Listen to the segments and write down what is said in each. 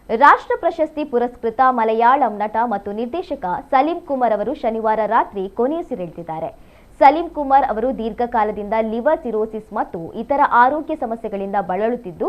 ರಾಷ್ಟ್ರ ಪ್ರಶಸ್ತಿ ಪುರಸ್ಕೃತ ಮಲಯಾಳಂ ನಟ ಮತ್ತು ನಿರ್ದೇಶಕ ಸಲೀಂ ಕುಮಾರ್ ಅವರು ಶನಿವಾರ ರಾತ್ರಿ ಕೊನೆಯುಸಿರೆಳೆದಿದ್ದಾರೆ. ಸಲೀಂ ಕುಮಾರ್ ಅವರು ದೀರ್ಘಕಾಲದಿಂದ ಲಿವರ್ ಸಿರೋಸಿಸ್ ಮತ್ತು ಇತರ ಆರೋಗ್ಯ ಸಮಸ್ಯೆಗಳಿಂದ ಬಳಲುತ್ತಿದ್ದು,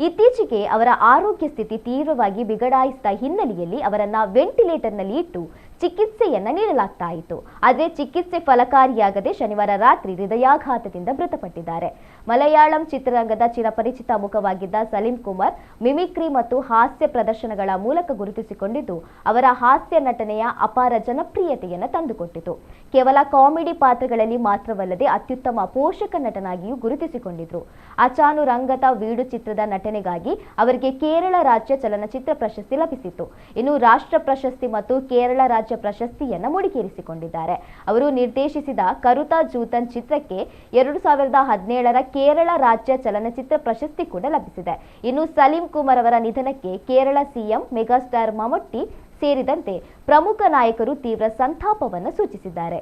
ಇತ್ತೀಚೆಗೆ ಅವರ ಆರೋಗ್ಯ ಸ್ಥಿತಿ ತೀವ್ರವಾಗಿ ಬಿಗಡಾಯಿಸಿದ ಹಿನ್ನೆಲೆಯಲ್ಲಿ ಅವರನ್ನ ವೆಂಟಿಲೇಟರ್ನಲ್ಲಿ ಇಟ್ಟು ಚಿಕಿತ್ಸೆಯನ್ನ ನೀಡಲಾಗ್ತಾ ಇತ್ತು. ಆದರೆ ಚಿಕಿತ್ಸೆ ಫಲಕಾರಿಯಾಗದೆ ಶನಿವಾರ ರಾತ್ರಿ ಹೃದಯಾಘಾತದಿಂದ ಮೃತಪಟ್ಟಿದ್ದಾರೆ. ಮಲಯಾಳಂ ಚಿತ್ರರಂಗದ ಚಿರಪರಿಚಿತ ಮುಖವಾಗಿದ್ದ ಸಲೀಂ ಕುಮಾರ್ ಮಿಮಿಕ್ರಿ ಮತ್ತು ಹಾಸ್ಯ ಪ್ರದರ್ಶನಗಳ ಮೂಲಕ ಗುರುತಿಸಿಕೊಂಡಿದ್ದು, ಅವರ ಹಾಸ್ಯ ನಟನೆಯ ಅಪಾರ ಜನಪ್ರಿಯತೆಯನ್ನು ತಂದುಕೊಟ್ಟಿತು. ಕೇವಲ ಕಾಮಿಡಿ ಪಾತ್ರಗಳಲ್ಲಿ ಮಾತ್ರವಲ್ಲದೆ ಅತ್ಯುತ್ತಮ ಪೋಷಕ ನಟನಾಗಿಯೂ ಗುರುತಿಸಿಕೊಂಡಿದ್ರು. ಅಚಾನುರಂಗತ ವೀಡು ಚಿತ್ರದ ನಟನೆಗಾಗಿ ಅವರಿಗೆ ಕೇರಳ ರಾಜ್ಯ ಚಲನಚಿತ್ರ ಪ್ರಶಸ್ತಿ ಲಭಿಸಿತ್ತು. ಇನ್ನು ರಾಷ್ಟ್ರ ಪ್ರಶಸ್ತಿ ಮತ್ತು ಕೇರಳ ರಾಜ್ಯ ಪ್ರಶಸ್ತಿಯನ್ನು ಮುಡಿಗೇರಿಸಿಕೊಂಡಿದ್ದಾರೆ. ಅವರು ನಿರ್ದೇಶಿಸಿದ ಕರುತಾ ಜೂತನ್ ಚಿತ್ರಕ್ಕೆ 2017ರ ಕೇರಳ ರಾಜ್ಯ ಚಲನಚಿತ್ರ ಪ್ರಶಸ್ತಿ ಕೂಡ ಲಭಿಸಿದೆ. ಇನ್ನು ಸಲೀಂ ಕುಮಾರ್ ಅವರ ನಿಧನಕ್ಕೆ ಕೇರಳ ಸಿಎಂ ಮೆಗಾಸ್ಟಾರ್ ಮಮ್ಮುಟ್ಟಿ ಸೇರಿದಂತೆ ಪ್ರಮುಖ ನಾಯಕರು ತೀವ್ರ ಸಂತಾಪವನ್ನು ಸೂಚಿಸಿದ್ದಾರೆ.